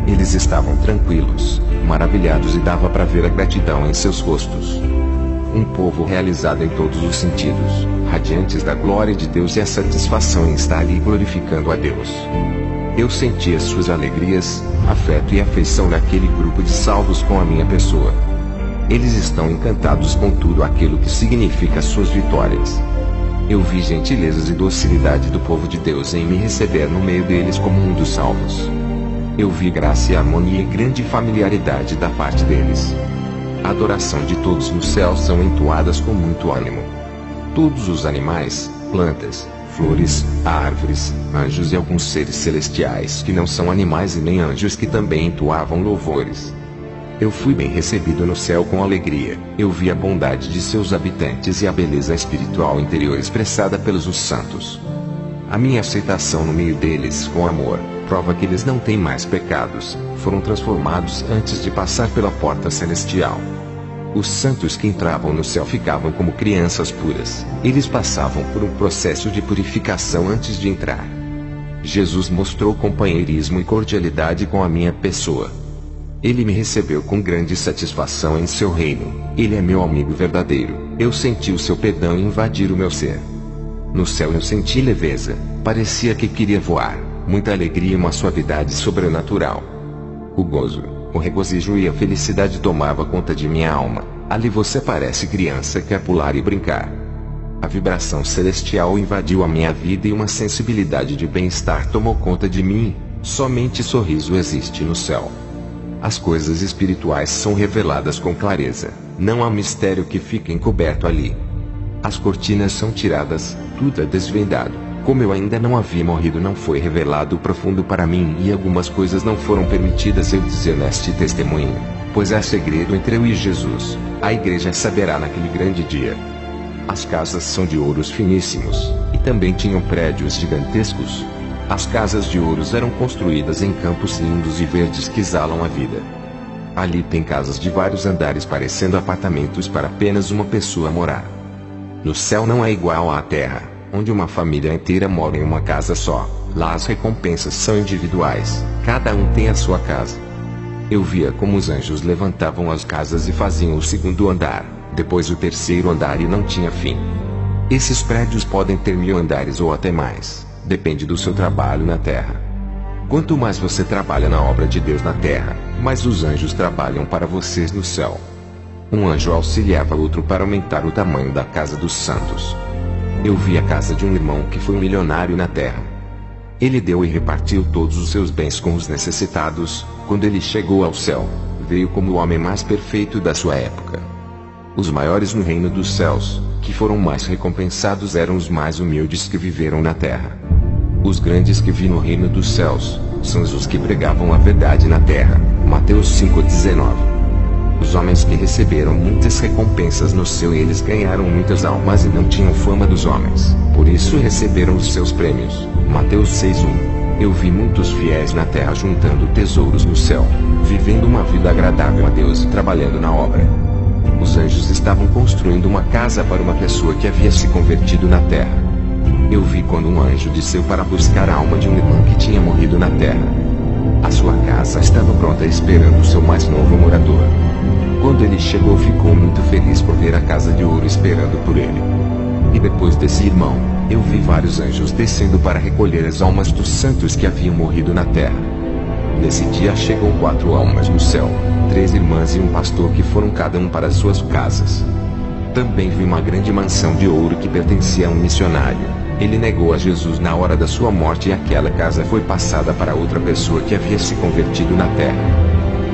Eles estavam tranquilos, maravilhados e dava para ver a gratidão em seus rostos. Um povo realizado em todos os sentidos, radiantes da glória de Deus e a satisfação em estar ali glorificando a Deus. Eu sentia suas alegrias, afeto e afeição naquele grupo de salvos com a minha pessoa. Eles estão encantados com tudo aquilo que significa suas vitórias. Eu vi gentilezas e docilidade do povo de Deus em me receber no meio deles como um dos salvos. Eu vi graça e harmonia e grande familiaridade da parte deles. A adoração de todos nos céus são entoadas com muito ânimo. Todos os animais, plantas, flores, árvores, anjos e alguns seres celestiais que não são animais e nem anjos que também entoavam louvores. Eu fui bem recebido no céu com alegria. Eu vi a bondade de seus habitantes e a beleza espiritual interior expressada pelos os santos. A minha aceitação no meio deles com amor prova que eles não têm mais pecados, foram transformados antes de passar pela porta celestial. Os santos que entravam no céu ficavam como crianças puras. Eles passavam por um processo de purificação antes de entrar. Jesus mostrou companheirismo e cordialidade com a minha pessoa. Ele me recebeu com grande satisfação em seu reino. Ele é meu amigo verdadeiro. Eu senti o seu perdão invadir o meu ser. No céu eu senti leveza, parecia que queria voar, muita alegria e uma suavidade sobrenatural. O gozo, o regozijo e a felicidade tomava conta de minha alma. Ali você parece criança que quer pular e brincar. A vibração celestial invadiu a minha vida e uma sensibilidade de bem-estar tomou conta de mim. Somente sorriso existe no céu. As coisas espirituais são reveladas com clareza. Não há mistério que fique encoberto ali. As cortinas são tiradas, tudo é desvendado. Como eu ainda não havia morrido, não foi revelado o profundo para mim e algumas coisas não foram permitidas eu dizer neste testemunho, pois há segredo entre eu e Jesus. A igreja saberá naquele grande dia. As casas são de ouros finíssimos, e também tinham prédios gigantescos. As casas de ouros eram construídas em campos lindos e verdes que exalam a vida. Ali tem casas de vários andares parecendo apartamentos para apenas uma pessoa morar. No céu não é igual à terra, onde uma família inteira mora em uma casa só. Lá as recompensas são individuais, cada um tem a sua casa. Eu via como os anjos levantavam as casas e faziam o segundo andar, depois o terceiro andar e não tinha fim. Esses prédios podem ter 1000 andares ou até mais, depende do seu trabalho na terra. Quanto mais você trabalha na obra de Deus na terra, mais os anjos trabalham para vocês no céu. Um anjo auxiliava outro para aumentar o tamanho da casa dos santos. Eu vi a casa de um irmão que foi um milionário na terra. Ele deu e repartiu todos os seus bens com os necessitados. Quando ele chegou ao céu, veio como o homem mais perfeito da sua época. Os maiores no reino dos céus, que foram mais recompensados, eram os mais humildes que viveram na terra. Os grandes que vi no reino dos céus, são os que pregavam a verdade na terra. Mateus 5,19. Os homens que receberam muitas recompensas no céu, eles ganharam muitas almas e não tinham fama dos homens, por isso receberam os seus prêmios. Mateus 6:1. Eu vi muitos fiéis na terra juntando tesouros no céu, vivendo uma vida agradável a Deus e trabalhando na obra. Os anjos estavam construindo uma casa para uma pessoa que havia se convertido na terra. Eu vi quando um anjo desceu para buscar a alma de um irmão que tinha morrido na terra. A sua casa estava pronta esperando o seu mais novo morador. Quando ele chegou, ficou muito feliz por ver a casa de ouro esperando por ele. E depois desse irmão, eu vi vários anjos descendo para recolher as almas dos santos que haviam morrido na terra. Nesse dia chegam 4 almas no céu, 3 irmãs e um pastor que foram cada um para suas casas. Também vi uma grande mansão de ouro que pertencia a um missionário. Ele negou a Jesus na hora da sua morte e aquela casa foi passada para outra pessoa que havia se convertido na terra.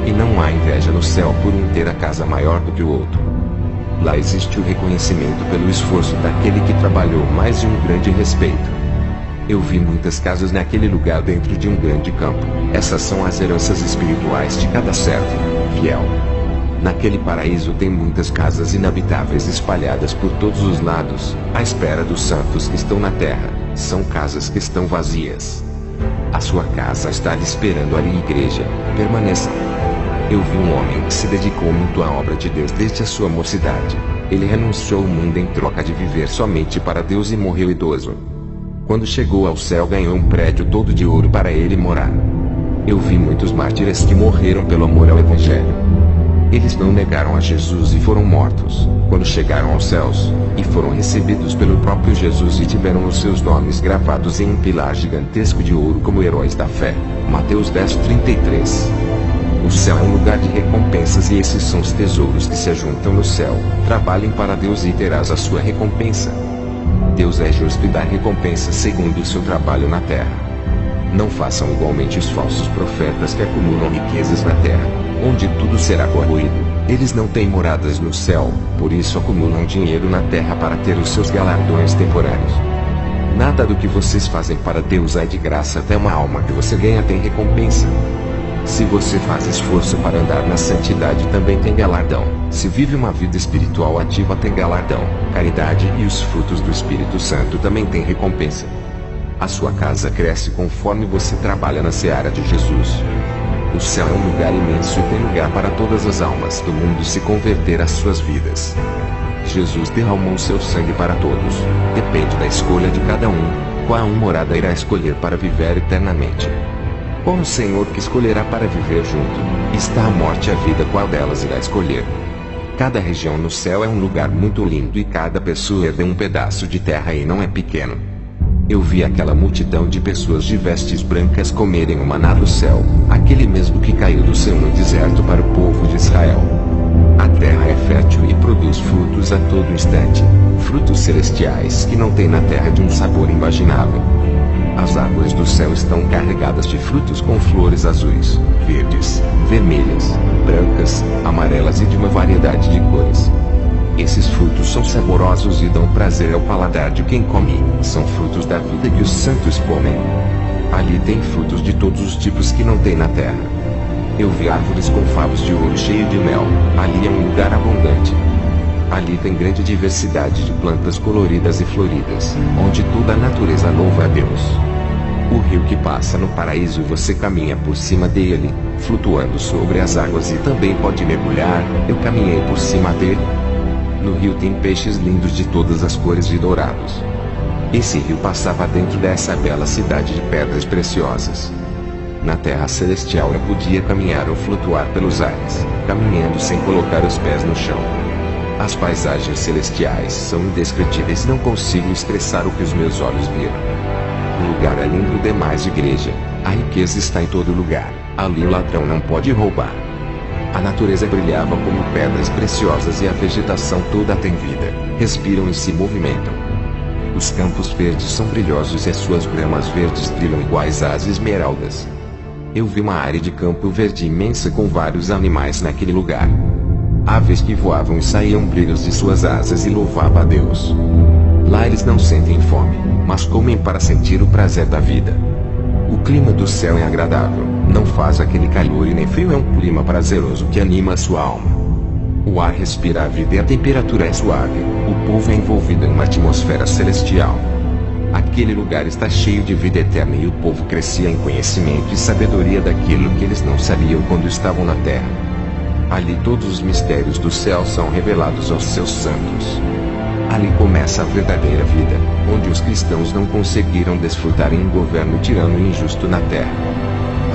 E não há inveja no céu por um ter a casa maior do que o outro. Lá existe o reconhecimento pelo esforço daquele que trabalhou mais e um grande respeito. Eu vi muitas casas naquele lugar dentro de um grande campo. Essas são as heranças espirituais de cada servo fiel. Naquele paraíso tem muitas casas inabitáveis espalhadas por todos os lados, à espera dos santos que estão na terra. São casas que estão vazias. A sua casa está lhe esperando ali, igreja. Permaneça. Eu vi um homem que se dedicou muito à obra de Deus desde a sua mocidade. Ele renunciou ao mundo em troca de viver somente para Deus e morreu idoso. Quando chegou ao céu, ganhou um prédio todo de ouro para ele morar. Eu vi muitos mártires que morreram pelo amor ao Evangelho. Eles não negaram a Jesus e foram mortos, quando chegaram aos céus, e foram recebidos pelo próprio Jesus e tiveram os seus nomes gravados em um pilar gigantesco de ouro como heróis da fé. Mateus 10:33. O céu é um lugar de recompensas e esses são os tesouros que se ajuntam no céu. Trabalhem para Deus e terás a sua recompensa. Deus é justo e dá recompensa segundo o seu trabalho na terra. Não façam igualmente os falsos profetas que acumulam riquezas na terra, onde tudo será corroído. Eles não têm moradas no céu, por isso acumulam dinheiro na terra para ter os seus galardões temporários. Nada do que vocês fazem para Deus é de graça, até uma alma que você ganha tem recompensa. Se você faz esforço para andar na santidade também tem galardão. Se vive uma vida espiritual ativa tem galardão. Caridade e os frutos do Espírito Santo também tem recompensa. A sua casa cresce conforme você trabalha na seara de Jesus. O céu é um lugar imenso e tem lugar para todas as almas do mundo se converter às suas vidas. Jesus derramou seu sangue para todos. Depende da escolha de cada um, qual morada irá escolher para viver eternamente. Qual o Senhor que escolherá para viver junto? Está a morte e a vida, qual delas irá escolher? Cada região no céu é um lugar muito lindo e cada pessoa herda um pedaço de terra e não é pequeno. Eu vi aquela multidão de pessoas de vestes brancas comerem o maná do céu, aquele mesmo que caiu do céu no deserto para o povo de Israel. A terra é fértil e produz frutos a todo instante, frutos celestiais que não tem na terra de um sabor imaginável. As árvores do céu estão carregadas de frutos com flores azuis, verdes, vermelhas, brancas, amarelas e de uma variedade de cores. Esses frutos são saborosos e dão prazer ao paladar de quem come. São frutos da vida que os santos comem. Ali tem frutos de todos os tipos que não tem na terra. Eu vi árvores com favos de ouro cheio de mel. Ali é um lugar abundante. Ali tem grande diversidade de plantas coloridas e floridas, onde toda a natureza louva a Deus. O rio que passa no paraíso e você caminha por cima dele, flutuando sobre as águas e também pode mergulhar. Eu caminhei por cima dele. No rio tem peixes lindos de todas as cores e dourados. Esse rio passava dentro dessa bela cidade de pedras preciosas. Na terra celestial eu podia caminhar ou flutuar pelos ares, caminhando sem colocar os pés no chão. As paisagens celestiais são indescritíveis, não consigo expressar o que os meus olhos viram. O lugar é lindo demais, igreja. A riqueza está em todo lugar. Ali o ladrão não pode roubar. A natureza brilhava como pedras preciosas e a vegetação toda tem vida, respiram e se movimentam. Os campos verdes são brilhosos e as suas gramas verdes brilham iguais às esmeraldas. Eu vi uma área de campo verde imensa com vários animais naquele lugar. Aves que voavam e saíam brilhos de suas asas e louvavam a Deus. Lá eles não sentem fome, mas comem para sentir o prazer da vida. O clima do céu é agradável, não faz aquele calor e nem frio, é um clima prazeroso que anima a sua alma. O ar respira a vida e a temperatura é suave, o povo é envolvido em uma atmosfera celestial. Aquele lugar está cheio de vida eterna e o povo crescia em conhecimento e sabedoria daquilo que eles não sabiam quando estavam na terra. Ali todos os mistérios do céu são revelados aos seus santos. Ali começa a verdadeira vida, onde os cristãos não conseguiram desfrutar em um governo tirano e injusto na terra.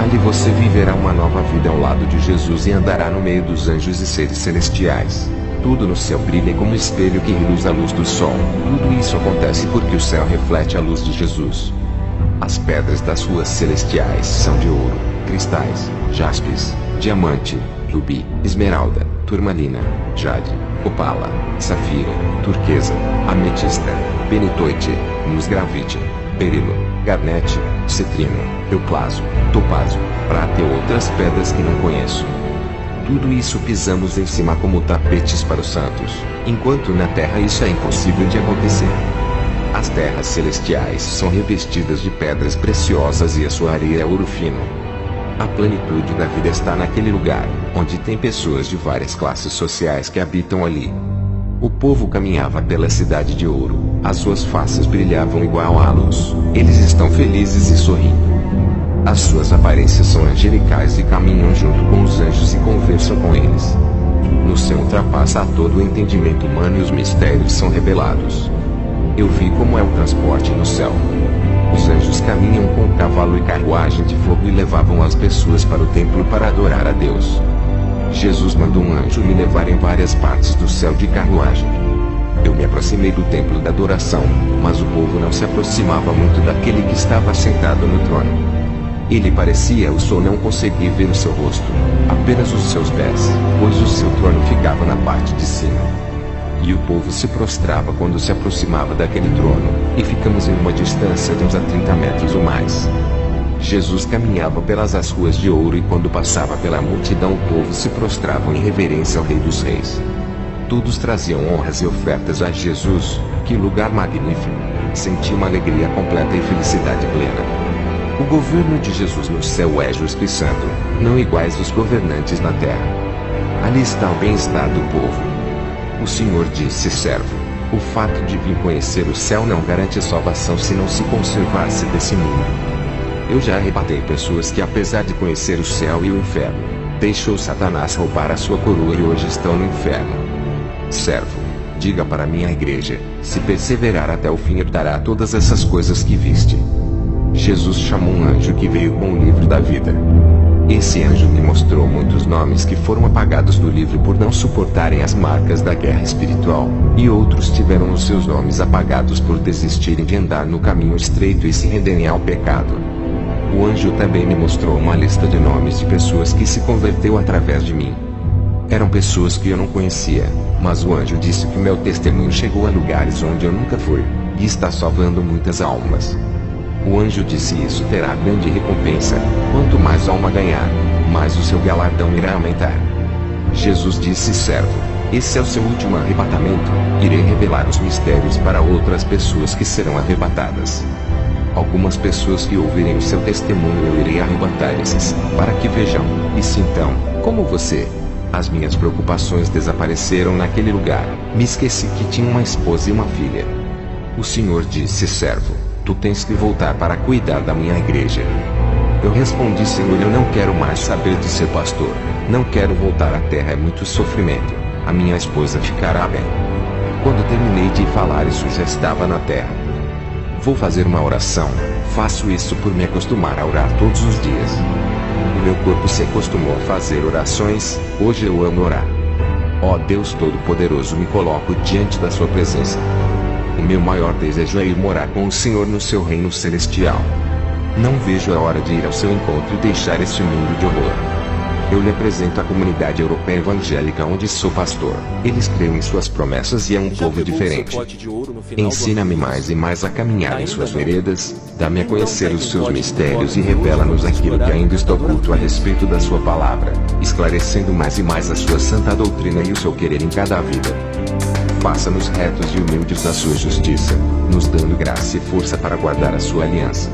Ali você viverá uma nova vida ao lado de Jesus e andará no meio dos anjos e seres celestiais. Tudo no céu brilha como espelho que reluz a luz do sol. Tudo isso acontece porque o céu reflete a luz de Jesus. As pedras das ruas celestiais são de ouro, cristais, jaspis, diamante, rubi, esmeralda, turmalina, jade, opala, safira, turquesa, ametista, benitoite, musgravite, berilo, garnete, cetrino, euclásio, topázio, prata e outras pedras que não conheço. Tudo isso pisamos em cima como tapetes para os santos, enquanto na terra isso é impossível de acontecer. As terras celestiais são revestidas de pedras preciosas e a sua areia é ouro fino. A plenitude da vida está naquele lugar, onde tem pessoas de várias classes sociais que habitam ali. O povo caminhava pela cidade de ouro, as suas faces brilhavam igual à luz, eles estão felizes e sorrindo. As suas aparências são angelicais e caminham junto com os anjos e conversam com eles. No céu ultrapassa a todo o entendimento humano e os mistérios são revelados. Eu vi como é o transporte no céu. Os anjos caminham com cavalo e carruagem de fogo e levavam as pessoas para o templo para adorar a Deus. Jesus mandou um anjo me levar em várias partes do céu de carruagem. Eu me aproximei do templo da adoração, mas o povo não se aproximava muito daquele que estava sentado no trono. Ele parecia o sol, não consegui ver o seu rosto, apenas os seus pés, pois o seu trono ficava na parte de cima. E o povo se prostrava quando se aproximava daquele trono, e ficamos em uma distância de uns 30 metros ou mais. Jesus caminhava pelas ruas de ouro e quando passava pela multidão o povo se prostrava em reverência ao Rei dos Reis. Todos traziam honras e ofertas a Jesus. Que lugar magnífico! Senti uma alegria completa e felicidade plena. O governo de Jesus no céu é justo e santo, não iguais os governantes na terra. Ali está o bem-estar do povo. O Senhor disse: servo, o fato de vir conhecer o céu não garante salvação se não se conservar-se desse mundo. Eu já arrebatei pessoas que, apesar de conhecer o céu e o inferno, deixou Satanás roubar a sua coroa e hoje estão no inferno. Servo, diga para minha igreja, se perseverar até o fim herdará todas essas coisas que viste. Jesus chamou um anjo que veio com o livro da vida. Esse anjo me mostrou muitos nomes que foram apagados do livro por não suportarem as marcas da guerra espiritual, e outros tiveram os seus nomes apagados por desistirem de andar no caminho estreito e se renderem ao pecado. O anjo também me mostrou uma lista de nomes de pessoas que se converteu através de mim. Eram pessoas que eu não conhecia, mas o anjo disse que meu testemunho chegou a lugares onde eu nunca fui, e está salvando muitas almas. O anjo disse: isso terá grande recompensa, quanto mais alma ganhar, mais o seu galardão irá aumentar. Jesus disse: servo, esse é o seu último arrebatamento, irei revelar os mistérios para outras pessoas que serão arrebatadas. Algumas pessoas que ouvirem o seu testemunho eu irei arrebatar esses, para que vejam, e sintam, como você. As minhas preocupações desapareceram naquele lugar, me esqueci que tinha uma esposa e uma filha. O Senhor disse: servo, tu tens que voltar para cuidar da minha igreja. Eu respondi: Senhor, eu não quero mais saber de ser pastor, não quero voltar à terra, é muito sofrimento, a minha esposa ficará bem. Quando terminei de falar isso já estava na terra. Vou fazer uma oração, faço isso por me acostumar a orar todos os dias. O meu corpo se acostumou a fazer orações, hoje eu amo orar. Ó Deus Todo-Poderoso, me coloco diante da sua presença. O meu maior desejo é ir morar com o Senhor no seu reino celestial. Não vejo a hora de ir ao seu encontro e deixar este mundo de horror. Eu lhe apresento a comunidade europeia evangélica onde sou pastor. Eles creem em suas promessas e é um povo diferente. Ensina-me mais e mais a caminhar em suas veredas, dá-me a conhecer os seus mistérios e revela-nos aquilo que ainda está oculto a respeito da sua palavra, esclarecendo mais e mais a sua santa doutrina e o seu querer em cada vida. Faça-nos retos e humildes na sua justiça, nos dando graça e força para guardar a sua aliança.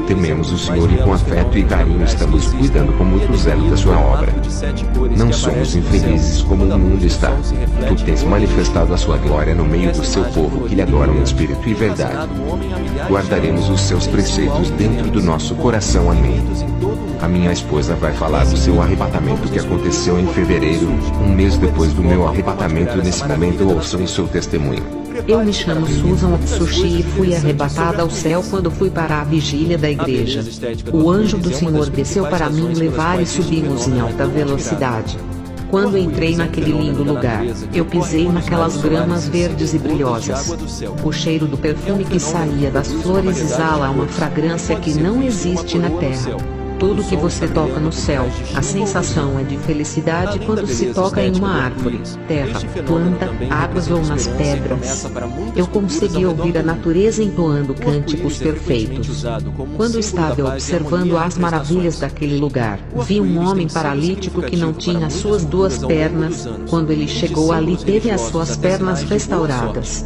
Tememos o Senhor e com afeto e carinho estamos cuidando com muito zelo da sua obra. Não somos infelizes como o mundo está. Tu tens manifestado a sua glória no meio do seu povo que lhe adoram em espírito e verdade. Guardaremos os seus preceitos dentro do nosso coração. Amém. A minha esposa vai falar do seu arrebatamento que aconteceu em fevereiro, um mês depois do meu arrebatamento. Nesse momento ouçam o seu testemunho. Eu me chamo Susan Otsushi e fui arrebatada ao céu quando fui para a vigília da igreja. O anjo do Senhor desceu para me levar e subimos em alta velocidade. Quando entrei naquele lindo lugar, eu pisei naquelas gramas verdes e brilhosas. O cheiro do perfume que saía das flores exala uma fragrância que não existe na terra. Tudo que você toca no céu, a sensação é de felicidade quando se toca em uma árvore, terra, planta, águas ou nas pedras. Eu consegui ouvir a natureza entoando cânticos perfeitos. Quando estava observando as maravilhas daquele lugar, vi um homem paralítico que não tinha as suas duas pernas. Quando ele chegou ali, teve as suas pernas restauradas.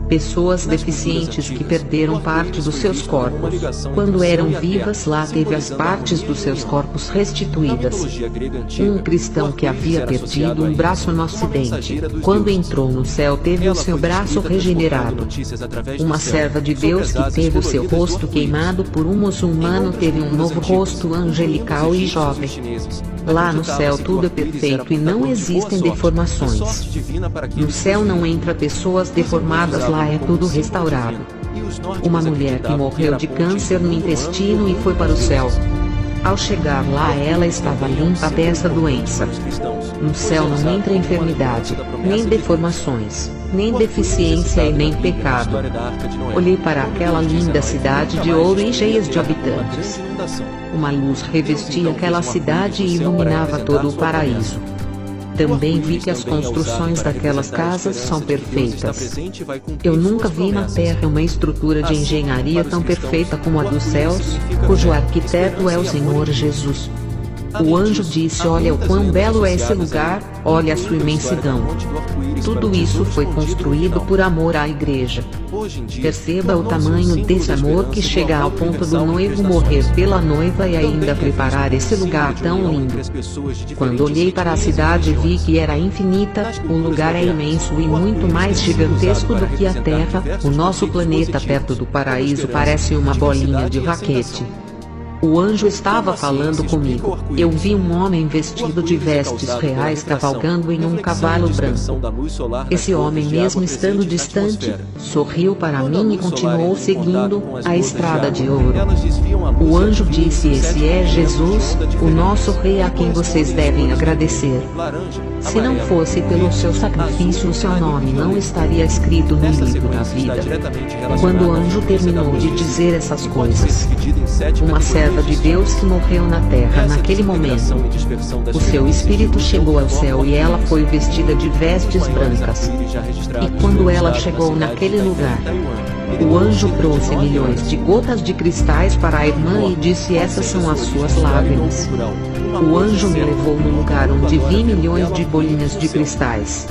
Pessoas deficientes que perderam parte dos seus corpos. Quando eram vivas lá, teve as partes dos seus corpos restituídas. Um cristão que havia perdido um braço no acidente, quando entrou no céu, teve o seu braço regenerado. Uma serva de Deus que teve o seu rosto queimado por um muçulmano teve um novo rosto angelical e jovem. Lá no céu tudo é perfeito e não existem deformações. No céu não entra pessoas deformadas, lá é tudo restaurado. Uma mulher que morreu de câncer no intestino e foi para o céu. Ao chegar lá, ela estava limpa dessa doença. No céu não entra enfermidade, nem deformações, nem deficiência e nem pecado. Olhei para aquela linda cidade de ouro e cheias de habitantes. Uma luz revestia aquela cidade e iluminava todo o paraíso. Também vi que as construções daquelas casas são perfeitas. Eu nunca vi na Terra uma estrutura de engenharia tão perfeita como a dos céus, cujo arquiteto é o Senhor Jesus. O anjo disse: olha o quão belo é esse lugar, olha a sua imensidão. Tudo isso foi construído por amor à igreja. Perceba o tamanho desse amor que chega ao ponto do noivo morrer pela noiva e ainda preparar esse lugar tão lindo. Quando olhei para a cidade e vi que era infinita, o lugar é imenso e muito mais gigantesco do que a Terra. O nosso planeta perto do paraíso parece uma bolinha de raquete. O anjo estava falando comigo. Eu vi um homem vestido de vestes reais cavalgando em um cavalo branco. Esse homem, mesmo estando distante, sorriu para mim e continuou seguindo a estrada de ouro. O anjo disse: esse é Jesus, o nosso rei, a quem vocês devem agradecer. Se não fosse pelo seu sacrifício, o seu nome não estaria escrito no livro da vida. Quando o anjo terminou de dizer essas coisas, uma serva de Deus que morreu na terra naquele momento, o seu espírito chegou ao céu e ela foi vestida de vestes brancas. E quando ela chegou naquele lugar, o anjo trouxe milhões de gotas de cristais para a irmã e disse: essas são as suas lágrimas. O anjo me levou no lugar onde vi milhões de bolinhas de cristais.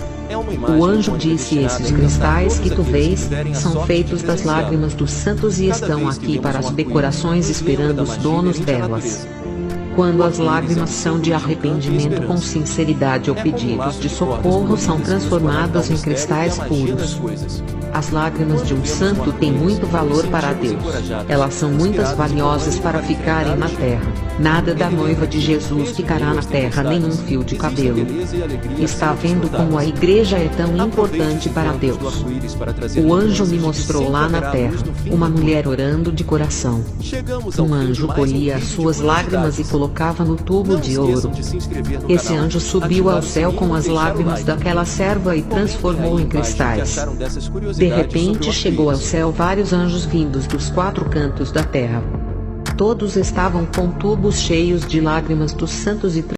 O anjo disse: esses cristais que tu vês, são feitos das lágrimas dos santos e estão aqui para as decorações esperando os donos delas. Quando as lágrimas são de arrependimento com sinceridade ou pedidos de socorro, são transformadas em cristais puros. As lágrimas de um santo têm muito valor para Deus. Elas são muito valiosas para ficarem na terra. Nada da noiva de Jesus ficará na terra, nem um fio de cabelo. Está vendo como a igreja é tão importante para Deus? O anjo me mostrou lá na terra uma mulher orando de coração. Um anjo colhia as suas lágrimas e colocava no tubo de ouro. Esse anjo subiu ao céu com as lágrimas daquela serva e transformou em cristais. De repente chegou ao céu vários anjos vindos dos 4 cantos da terra. Todos estavam com tubos cheios de lágrimas dos santos e